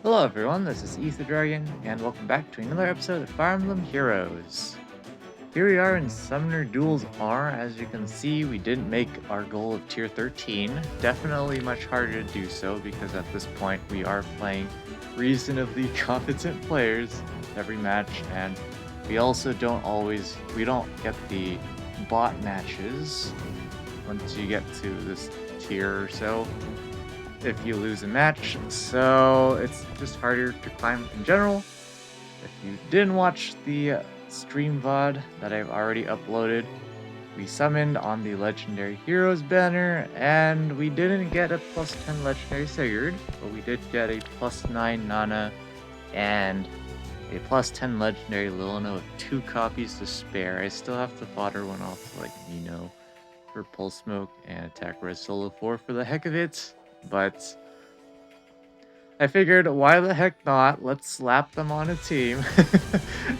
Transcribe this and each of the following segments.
Hello everyone, this is Ether Dragon, and welcome back to another episode of Fire Emblem Heroes. Here we are in Summoner Duels R. As you can see, we didn't make our goal of tier 13. Definitely much harder to do so because at this point we are playing reasonably competent players every match, and we also we don't get the bot matches once you get to this tier or so if you lose a match, so it's just harder to climb in general. If you didn't watch the stream VOD that I've already uploaded, we summoned on the Legendary Heroes banner, and we didn't get a plus 10 Legendary Sigurd, but we did get a plus 9 Nana and a plus 10 Legendary Lilina with 2 copies to spare. I still have to fodder one off to, like, Nino for Pulse Smoke and attack Red Solo 4 for the heck of it, but I figured, why the heck not? Let's slap them on a team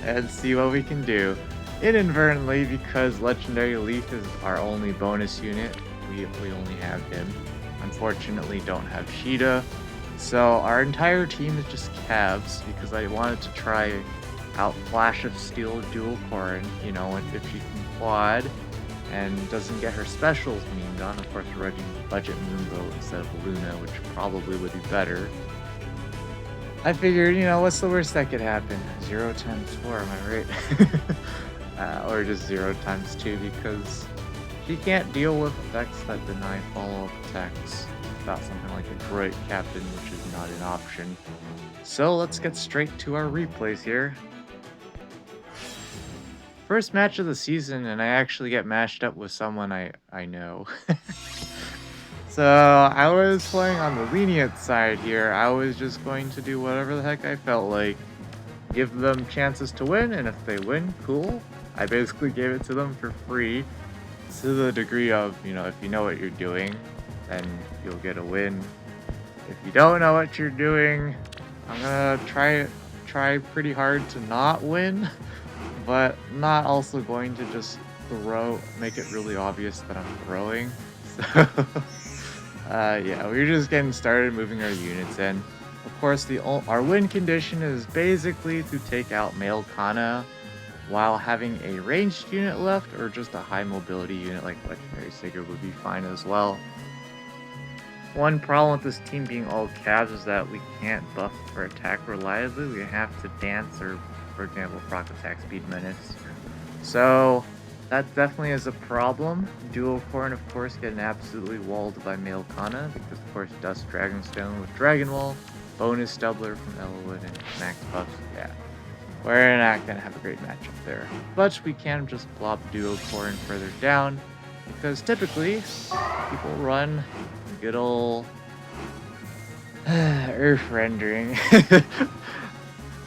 and see what we can do. Inadvertently, because Legendary Leaf is our only bonus unit, we only have him. Unfortunately, don't have Sheeta. So our entire team is just Cavs, because I wanted to try out Flash of Steel Dual Corrin, you know, if she can quad and doesn't get her specials memed on. Of course, we're running Budget Moonbow instead of Luna, which probably would be better. I figured, you know, what's the worst that could happen? 0 times 4, am I right? Or just 0 times 2, because she can't deal with effects that deny follow-up attacks without something like a Droid Captain, which is not an option. So let's get straight to our replays here. First match of the season, and I actually get matched up with someone I know. So I was playing on the lenient side here. I was just going to do whatever the heck I felt like. Give them chances to win, and if they win, cool. I basically gave it to them for free, to the degree of, you know, if you know what you're doing, then you'll get a win. If you don't know what you're doing, I'm gonna try pretty hard to not win, but not also going to just make it really obvious that I'm throwing. So yeah, we're just getting started moving our units in. Of course, our win condition is basically to take out male Kana while having a ranged unit left, or just a high mobility unit like Legendary Sigurd would be fine as well. One problem with this team being all Cavs is that we can't buff for attack reliably. We have to dance or, for example, proc attack speed menace. So that definitely is a problem. Dual Corrin, of course, getting absolutely walled by male Kana, because of course Dust Dragonstone with Dragon Wall, bonus doubler from Elowood, and max buffs. Yeah, we're not gonna have a great matchup there. But we can just blob Dual Corrin further down, because typically people run good old Earth rendering.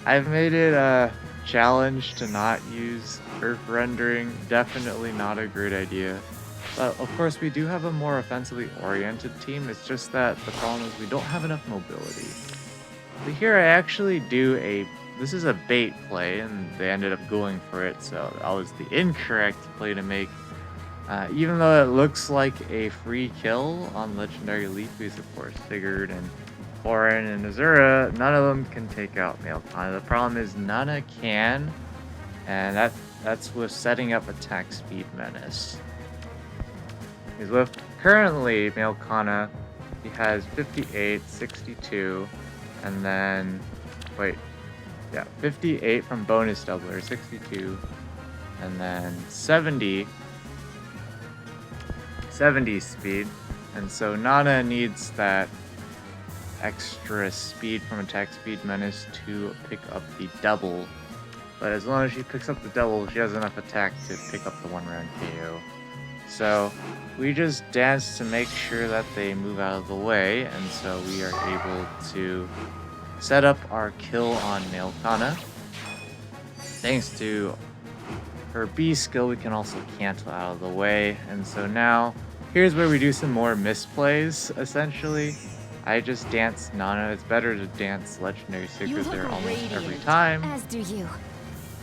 I've made it a challenge to not use Earth rendering. Definitely not a great idea. But of course, we do have a more offensively oriented team. It's just that the problem is we don't have enough mobility. But here I actually this is a bait play, and they ended up going for it, so that was the incorrect play to make. Even though it looks like a free kill on Legendary Leafys, of course, Sigurd and Corrin and Azura, none of them can take out male Kana. The problem is Nana can, and that's with setting up attack speed menace. Because with currently male Kana, he has 58, 62, and then, wait, yeah, 58 from bonus doubler, 62, and then 70 speed, and so Nana needs that extra speed from attack speed menace to pick up the double, but as long as she picks up the double, she has enough attack to pick up the 1-round KO. So we just dance to make sure that they move out of the way, and so we are able to set up our kill on male Kana. Thanks to her B skill, we can also cancel out of the way, and so now here's where we do some more misplays, essentially. I just dance Nana. It's better to dance Legendary Sigurd there almost every time. As do you.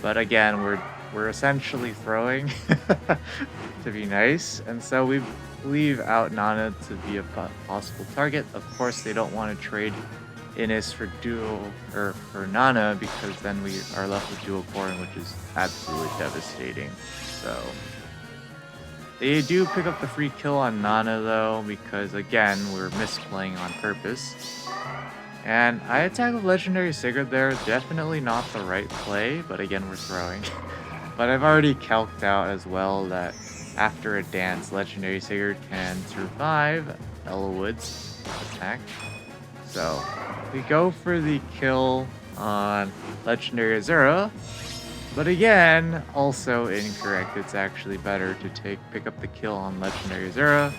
But again, we're essentially throwing to be nice, and so we leave out Nana to be a possible target. Of course, they don't want to trade Innis for dual or for Nana, because then we are left with dual Corrin, which is absolutely devastating. So they do pick up the free kill on Nana though, because again we're misplaying on purpose. And I attack with Legendary Sigurd there, definitely not the right play, but again we're throwing. But I've already calced out as well that after a dance, Legendary Sigurd can survive Ellawood's attack. So we go for the kill on Legendary Azura, but again, also incorrect. It's actually better to pick up the kill on Legendary Azura,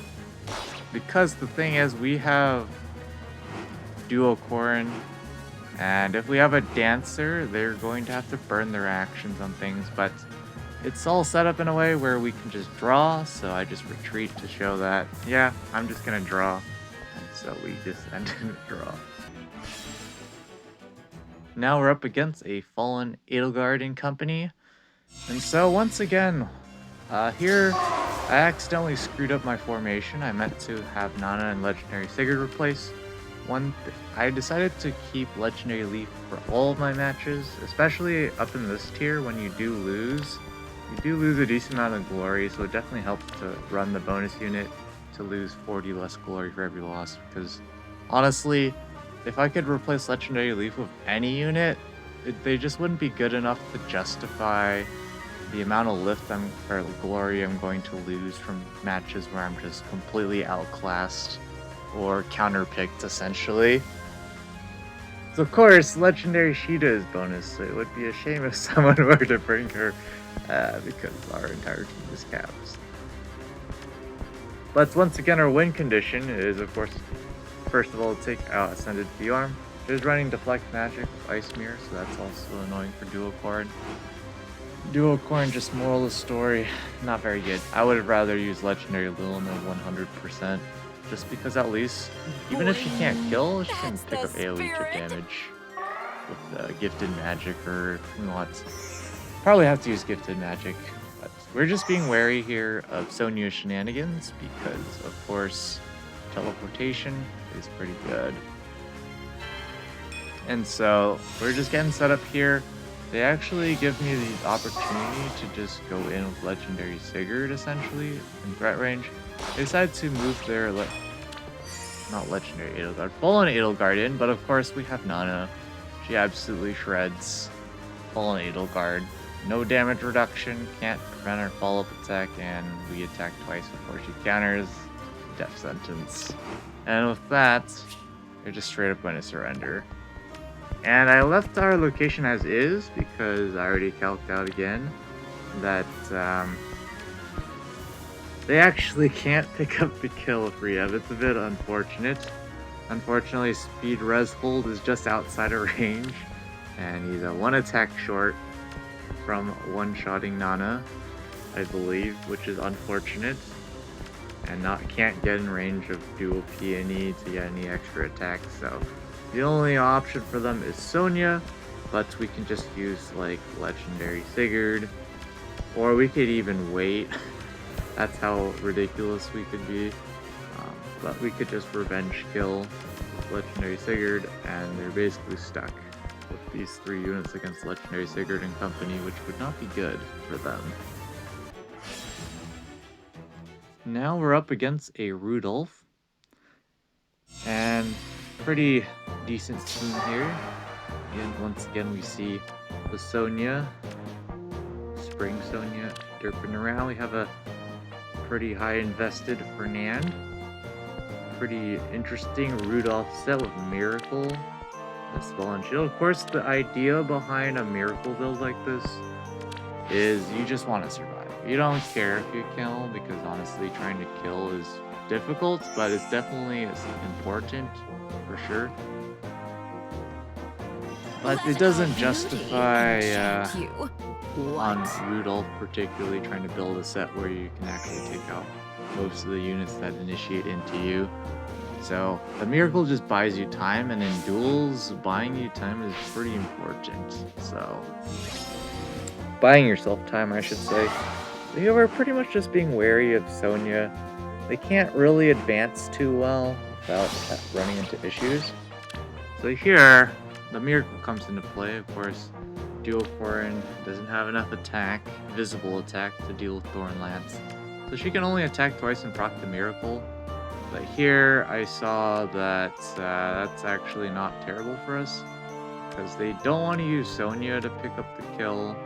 because the thing is we have Duo Corrin, and if we have a Dancer, they're going to have to burn their actions on things, but it's all set up in a way where we can just draw, so I just retreat to show that, yeah, I'm just gonna draw. And so we just ended a draw. Now we're up against a fallen Edelgard in company. And so once again, here I accidentally screwed up my formation. I meant to have Nana and Legendary Sigurd replace. I decided to keep Legendary Leaf for all of my matches, especially up in this tier when you do lose. You do lose a decent amount of glory, so it definitely helps to run the bonus unit to lose 40 less glory for every loss, because honestly, if I could replace Legendary Leaf with any unit, they just wouldn't be good enough to justify the amount of lift or glory I'm going to lose from matches where I'm just completely outclassed or counterpicked, essentially. So of course, Legendary Sheeta is bonus, so it would be a shame if someone were to bring her, because our entire team is caps. But once again, our win condition is, of course, first of all, take out Ascended V-Arm. It is running Deflect Magic with Ice Mirror, so that's also annoying for Duo Corrin. Duo Corrin, just moral of the story, not very good. I would have rather used Legendary Lilina 100%, just because at least, even if she can't kill, she can pick up AoE chip damage with Gifted Magic, or if we want. Probably have to use Gifted Magic, but we're just being wary here of Sonia's shenanigans, because of course teleportation is pretty good. And so we're just getting set up here. They actually give me the opportunity to just go in with Legendary Sigurd, essentially, in threat range. They decided to move their, not Legendary Edelgard, Fallen Edelgard in, but of course we have Nana. She absolutely shreds Fallen Edelgard. No damage reduction, can't prevent her follow-up attack, and we attack twice before she counters. Death sentence. And with that, they're just straight up going to surrender. And I left our location as is because I already calced out again that they actually can't pick up the kill with Riev. It's a bit unfortunate. Unfortunately, Speed Res Hold is just outside of range, and he's a one attack short from one-shotting Nana, I believe, which is unfortunate. And can't get in range of dual Peony to get any extra attacks, so the only option for them is Sonia, but we can just use like Legendary Sigurd, or we could even wait. That's how ridiculous we could be. But we could just revenge kill Legendary Sigurd, and they're basically stuck with these 3 units against Legendary Sigurd and company, which would not be good for them. Now we're up against a Rudolph, and pretty decent team here. And once again we see the Sonia, Spring Sonia derping around. We have a pretty high invested Fernand. Pretty interesting Rudolph set with Miracle and Spell and Shield. Of course, the idea behind a Miracle build like this is you just want to survive. You don't care if you kill, because honestly trying to kill is difficult, but it's definitely important for sure. But it doesn't justify on Rudolph particularly trying to build a set where you can actually take out most of the units that initiate into you. So the Miracle just buys you time, and in duels, buying you time is pretty important. So buying yourself time, I should say. They were pretty much just being wary of Sonia. They can't really advance too well without running into issues. So here, the miracle comes into play. Of course, Duo Corin doesn't have enough attack, visible attack, to deal with Thorn Lance. So she can only attack twice and proc the miracle. But here, I saw that that's actually not terrible for us, because they don't want to use Sonya to pick up the kill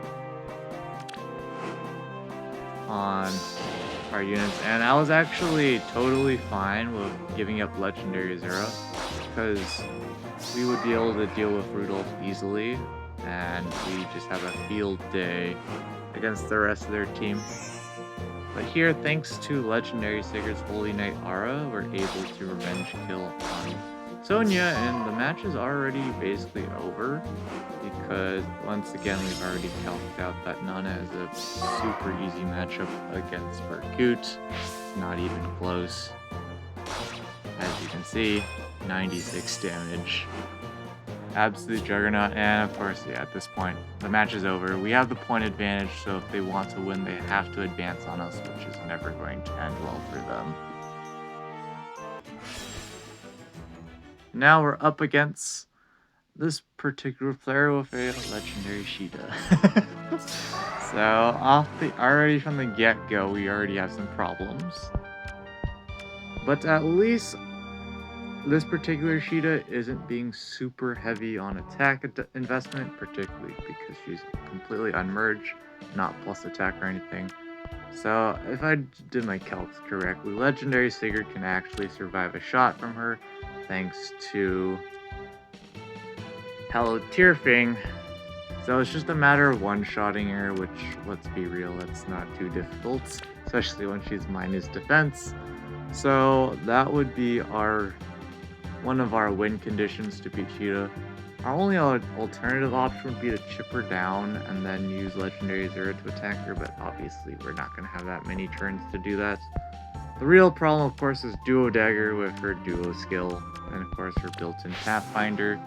on our units, and I was actually totally fine with giving up Legendary Zero, because we would be able to deal with Rudolph easily, and we just have a field day against the rest of their team. But here, thanks to Legendary Sigurd's Holy Knight Aura, we're able to revenge kill on Sonya, and the match is already basically over, because once again we've already calced out that Nana is a super easy matchup against Barkut. Not even close. As you can see, 96 damage. Absolute juggernaut, and of course, yeah, at this point, the match is over. We have the point advantage, so if they want to win, they have to advance on us, which is never going to end well for them. Now we're up against this particular player with a legendary Sheeta. So already from the get-go, we already have some problems. But at least this particular Sheeta isn't being super heavy on attack investment, particularly because she's completely unmerged, not plus attack or anything. So if I did my calcs correctly, Legendary Sigurd can actually survive a shot from her, thanks to Hello Tearfing. So it's just a matter of one-shotting her, which, let's be real, it's not too difficult, especially when she's minus defense. So that would be one of our win conditions to beat Sheeta. Our only alternative option would be to chip her down and then use Legendary Zero to attack her, but obviously we're not going to have that many turns to do that. The real problem, of course, is Duo Dagger with her Duo skill, and of course her built-in Pathfinder.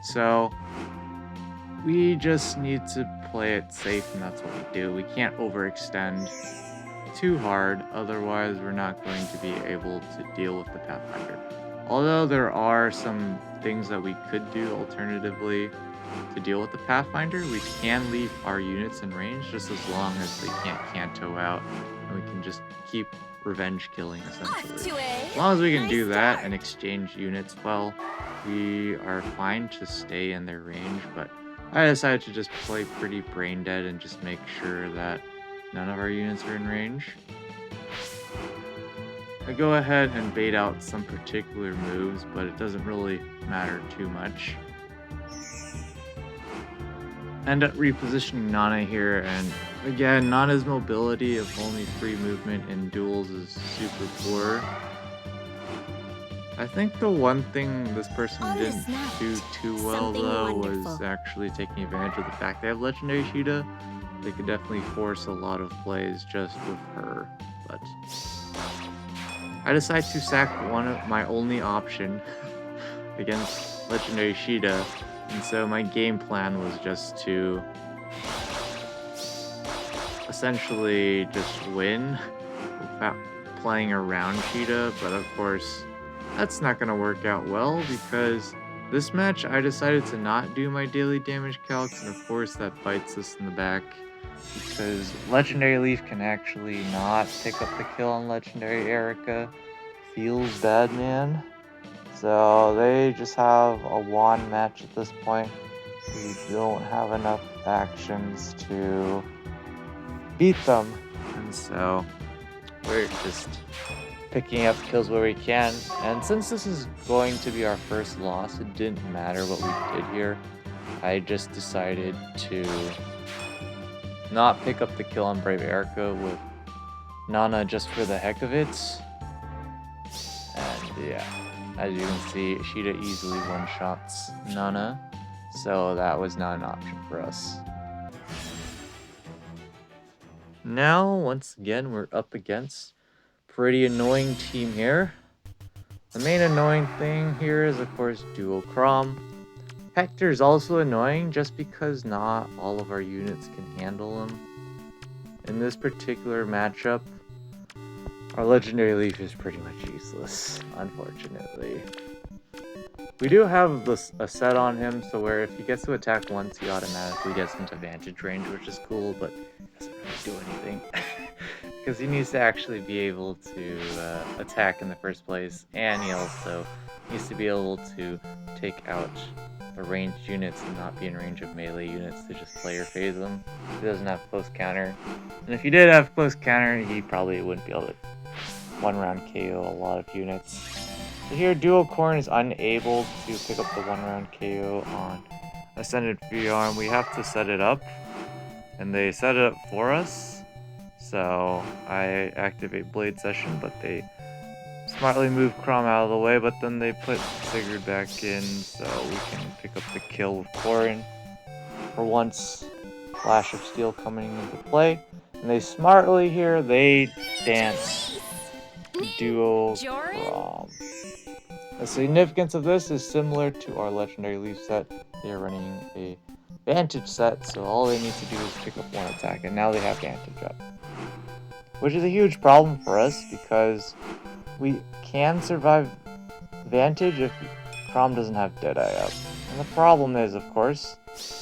So we just need to play it safe, and that's what we do. We can't overextend too hard, otherwise we're not going to be able to deal with the Pathfinder. Although there are some things that we could do alternatively to deal with the Pathfinder, we can leave our units in range just as long as they can't Canto out, and we can just keep revenge killing, essentially. As long as we can do that and exchange units well, we are fine to stay in their range, but I decided to just play pretty brain dead and just make sure that none of our units are in range. I go ahead and bait out some particular moves, but it doesn't really matter too much. End up repositioning Nana here, and again, Nana's mobility of only 3 movement in duels is super poor. I think the one thing this person didn't do too well, though, was actually taking advantage of the fact they have Legendary Sheeta. They could definitely force a lot of plays just with her, but I decided to sack my only option against Legendary Sheeta, and so my game plan was just to essentially just win without playing around Sheeta, but of course that's not going to work out well, because this match I decided to not do my daily damage calcs, and of course that bites us in the back, because Legendary Leaf can actually not pick up the kill on Legendary Erica. Feels bad, man. So they just have a wand match at this point. We don't have enough actions to beat them, and so we're just picking up kills where we can. And since this is going to be our first loss, it didn't matter what we did here. I just decided to not pick up the kill on Brave Erica with Nana just for the heck of it. And yeah, as you can see, Sheeta easily one-shots Nana, so that was not an option for us. Now, once again, we're up against pretty annoying team here. The main annoying thing here is, of course, Duo Crom. Hector's also annoying just because not all of our units can handle him. In this particular matchup, our Legendary Leaf is pretty much useless, unfortunately. We do have a set on him, so where if he gets to attack once, he automatically gets into vantage range, which is cool, but doesn't really do anything. Because he needs to actually be able to attack in the first place, and he also needs to be able to take out the ranged units and not be in range of melee units to just player phase them. He doesn't have close counter. And if he did have close counter, he probably wouldn't be able to one-round KO a lot of units. So here, Dual Corn is unable to pick up the one-round KO on Ascended Arm. We have to set it up, and they set it up for us. So I activate Blade Session, but they smartly move Crom out of the way, but then they put Sigurd back in, so we can pick up the kill with Corin. For once, Flash of Steel coming into play. And they smartly here, they dance Duo Crom. The significance of this is similar to our Legendary Leaf set. They are running a Vantage set, so all they need to do is pick up one attack, and now they have Vantage up. Which is a huge problem for us, because we can survive Vantage if Crom doesn't have Deadeye up. And the problem is, of course,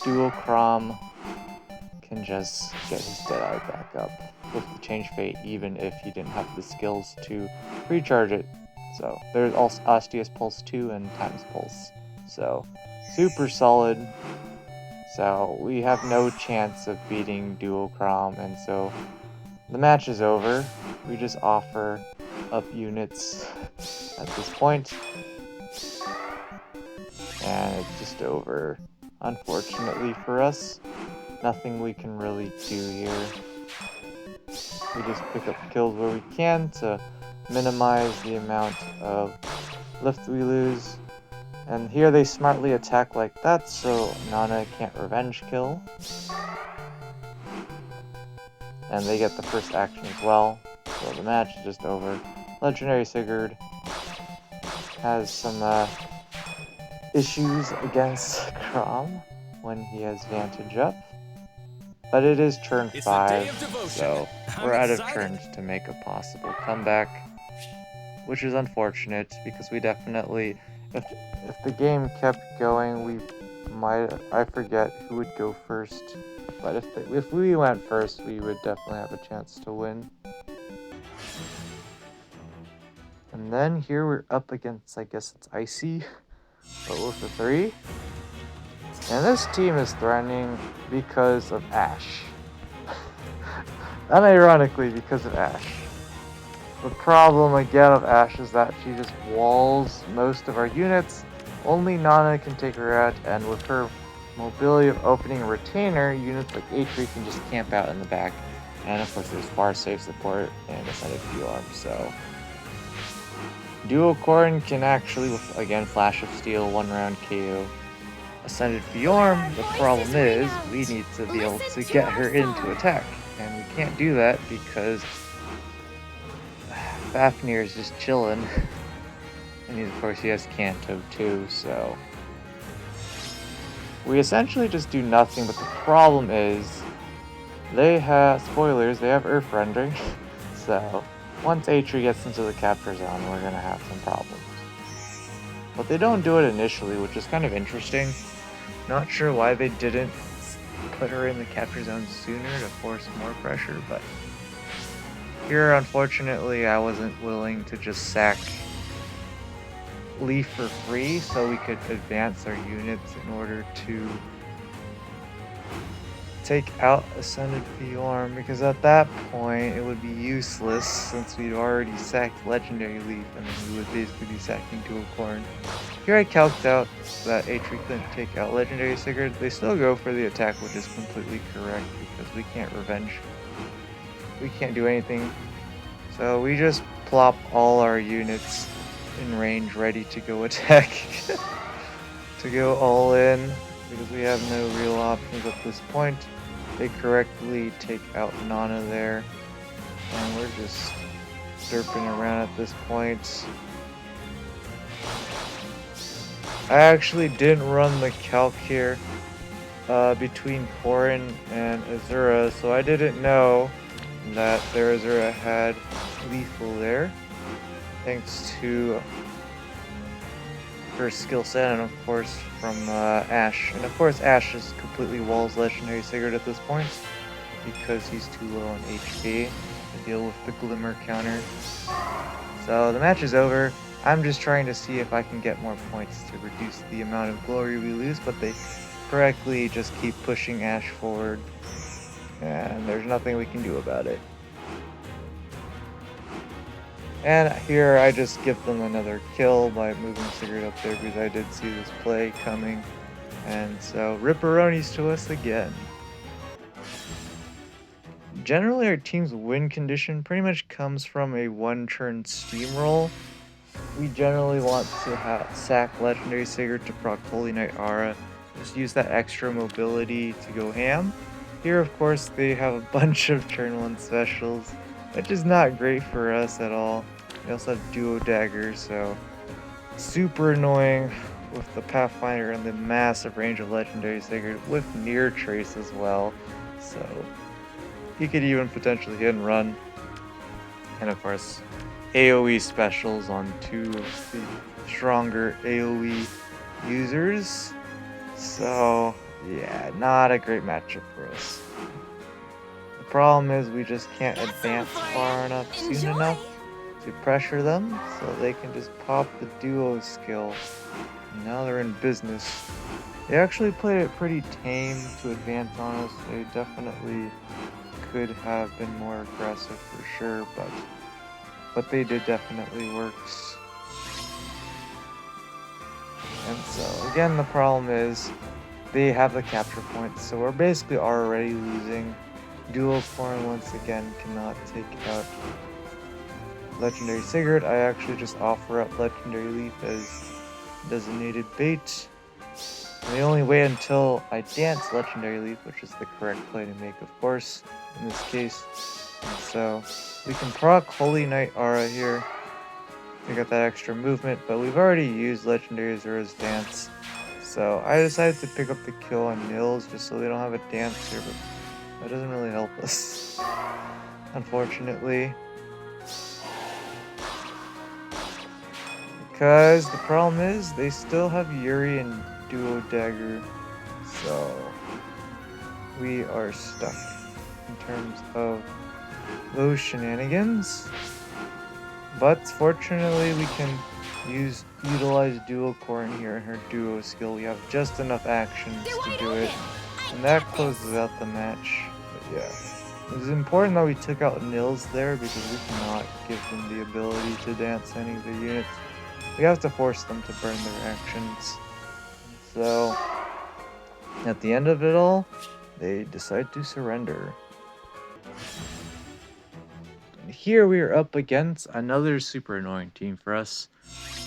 Duo Crom can just get his Deadeye back up with the Change Fate, even if he didn't have the skills to recharge it. So there's also Osteus Pulse 2 and Times Pulse. So super solid. So we have no chance of beating Duo Crom, and so the match is over. We just offer up units at this point. And it's just over. Unfortunately for us, nothing we can really do here. We just pick up kills where we can to minimize the amount of lift we lose. And here they smartly attack like that, so Nana can't revenge kill. And they get the first action as well, so the match is just over. Legendary Sigurd has some issues against Crom when he has Vantage up. But it is turn 5, so we're out of turns to make a possible comeback. Which is unfortunate, because we definitely, if the game kept going, we might, I forget who would go first. But if we went first, we would definitely have a chance to win. And then here we're up against, I guess it's Icy, but with a 3. And this team is threatening because of Ashe. Unironically, because of Ashe. The problem again of Ashe is that she just walls most of our units. Only Nana can take her out, and with her mobility of opening a retainer, units like Atri can just camp out in the back. And of course there's far safe support and Ascended Arm, so Duo Corn can actually, with again Flash of Steel, 1-round KO Ascended Arm. The problem is we need to be able to get her into attack, and we can't do that because Fafnir is just chilling. And of course he has Kanto too, so we essentially just do nothing. But the problem is they have, spoilers, they have Earth Rendering. So once Atri gets into the capture zone, we're gonna have some problems. But they don't do it initially, which is kind of interesting. Not sure why they didn't put her in the capture zone sooner to force more pressure, but here, unfortunately, I wasn't willing to just sack Leaf for free, so we could advance our units in order to take out Ascended Arm, because at that point it would be useless since we'd already sacked Legendary Leaf, and then we would basically be sacking Dual Corn. Here I calced out that Atri couldn't take out Legendary Sigurd. They still go for the attack, which is completely correct because we can't revenge. We can't do anything. So we just plop all our units in range ready to go attack. To go all in, because we have no real options at this point. They correctly take out Nana there, and we're just derping around at this point. I actually didn't run the calc here between Corin and Azura, so I didn't know that their Azura had lethal there, thanks to first skill set, and of course from Ash. And of course Ash is completely walls Legendary Sigurd at this point because he's too low on HP to deal with the Glimmer counter. So the match is over. I'm just trying to see if I can get more points to reduce the amount of glory we lose, but they correctly just keep pushing Ash forward, and there's nothing we can do about it. And here I just give them another kill by moving Sigurd up there because I did see this play coming. And so Ripperonis to us again. Generally our team's win condition pretty much comes from a one-turn steamroll. We generally want to sack Legendary Sigurd to proc Holy Knight Aura. Just use that extra mobility to go ham. Here of course they have a bunch of turn 1 specials, which is not great for us at all. We also have Duo Dagger, so super annoying with the Pathfinder and the massive range of Legendary Sigurd with Near Trace as well. So he could even potentially hit and run. And of course, AoE specials on 2 of the stronger AoE users. So yeah, not a great matchup for us. The problem is we just can't advance far enough soon enough to pressure them, so they can just pop the duo skill. And now they're in business. They actually played it pretty tame to advance on us. They definitely could have been more aggressive for sure, but what they did definitely works. And so again, the problem is they have the capture points, so we're basically already losing. Dual Corn once again cannot take out Legendary Sigurd. I actually just offer up Legendary Leaf as designated bait. And we only wait until I dance Legendary Leaf, which is the correct play to make, of course, in this case. And so we can proc Holy Knight Aura here to get that extra movement, but we've already used Legendary Azura's dance. So I decided to pick up the kill on Nils just so they don't have a dance here, but that doesn't really help us, unfortunately. Because the problem is they still have Yuri and Duo Dagger, so we are stuck in terms of those shenanigans. But fortunately we can utilize Duo Corn here in her duo skill. We have just enough actions to do it, and that closes out the match. But yeah, it is important that we took out Nils there because we cannot give them the ability to dance any of the units. We have to force them to burn their actions. So at the end of it all, they decide to surrender. And here we are up against another super annoying team for us.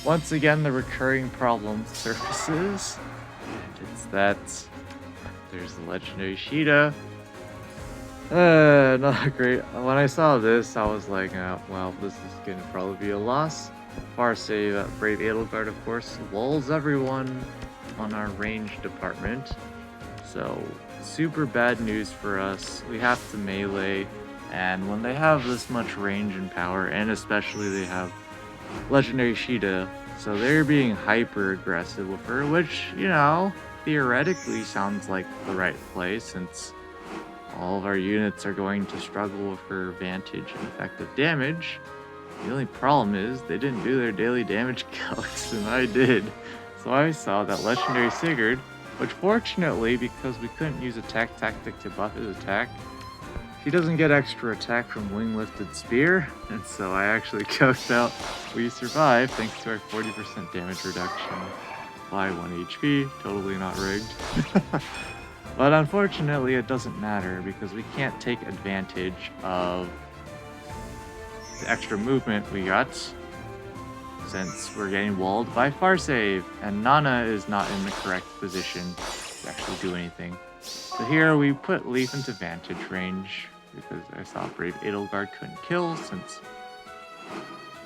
Once again, the recurring problem surfaces. It's that there's the Legendary Sheeta. Not great. When I saw this, I was like, well, this is gonna probably be a loss. Farsave, Brave Edelgard, of course, lulls everyone on our range department. So, super bad news for us. We have to melee, and when they have this much range and power, and especially they have Legendary Sheeta, so they're being hyper aggressive with her, which, you know, theoretically sounds like the right play since all of our units are going to struggle with her Vantage and effective damage. The only problem is they didn't do their daily damage calcs, and I did. So I saw that Legendary Sigurd, which fortunately, because we couldn't use Attack Tactic to buff his attack, he doesn't get extra attack from Wing Lifted Spear, and so I actually calced out we survived thanks to our 40% damage reduction by 1 HP, totally not rigged. But unfortunately it doesn't matter because we can't take advantage of the extra movement we got since we're getting walled by Farsave, and Nana is not in the correct position to actually do anything. So here we put Leaf into Vantage range because I saw Brave Edelgard couldn't kill since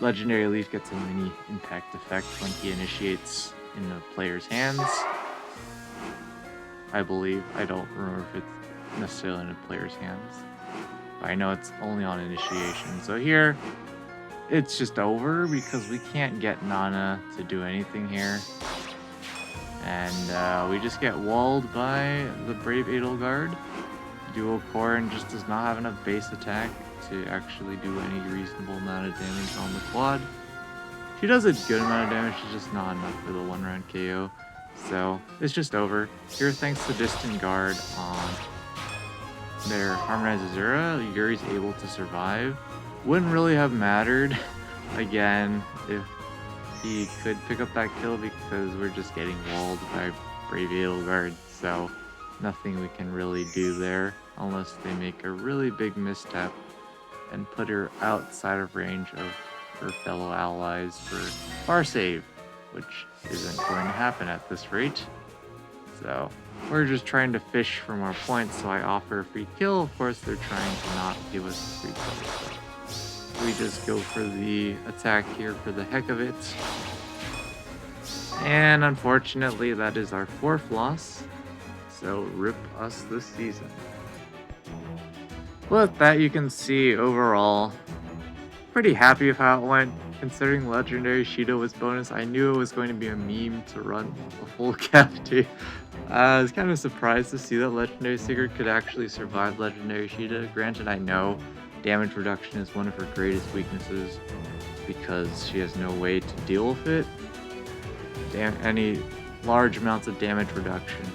Legendary Leaf gets a mini impact effect when he initiates in the player's hands. I believe. I don't remember if it's necessarily in the player's hands. I know it's only on initiation. So here, it's just over because we can't get Nana to do anything here. And we just get walled by the Brave Edelgard. Dual Corrin just does not have enough base attack to actually do any reasonable amount of damage on the quad. She does a good amount of damage, it's just not enough for the 1-round KO. So it's just over. Here, thanks to Distant Guard on their Harmonized Azura, Yuri's able to survive. Wouldn't really have mattered, again, if he could pick up that kill because we're just getting walled by Brave Edelgard, so nothing we can really do there unless they make a really big misstep and put her outside of range of her fellow allies for bar save, which isn't going to happen at this rate. So we're just trying to fish for more points, so I offer a free kill. Of course, they're trying to not give us a free kill. So we just go for the attack here for the heck of it. And unfortunately, that is our 4th loss. So rip us this season. With that, you can see overall, pretty happy with how it went. Considering Legendary Shido was bonus, I knew it was going to be a meme to run a full cavity. I was kind of surprised to see that Legendary Sigurd could actually survive Legendary Shido. Granted, I know damage reduction is one of her greatest weaknesses because she has no way to deal with it. Any large amounts of damage reduction,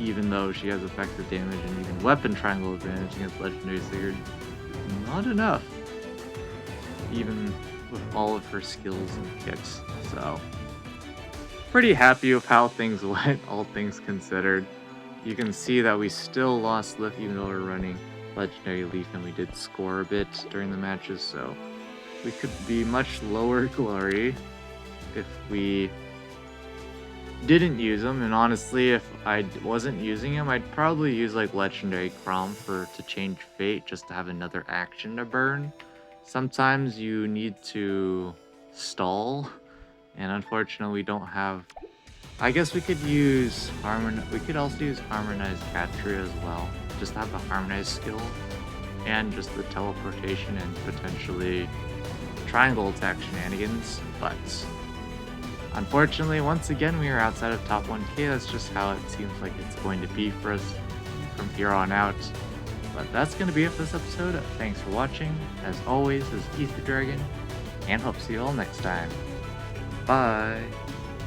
even though she has effective damage and even weapon triangle advantage against Legendary Sigurd, is not enough, even with all of her skills and kicks. So pretty happy with how things went, all things considered. You can see that we still lost Leaf even though we're running Legendary Leaf, and we did score a bit during the matches, so we could be much lower glory if we didn't use them. And honestly, if I wasn't using them, I'd probably use like Legendary Crom to change fate, just to have another action to burn. Sometimes you need to stall, and unfortunately we don't have. I guess we could use we could also use Harmonized Catria as well, just to have the Harmonized skill and just the teleportation and potentially triangle attack shenanigans, but unfortunately, once again, we are outside of top 1k. That's just how it seems like it's going to be for us from here on out. But that's going to be it for this episode. Thanks for watching. As always, this is Ether Dragon, and hope to see you all next time. Bye!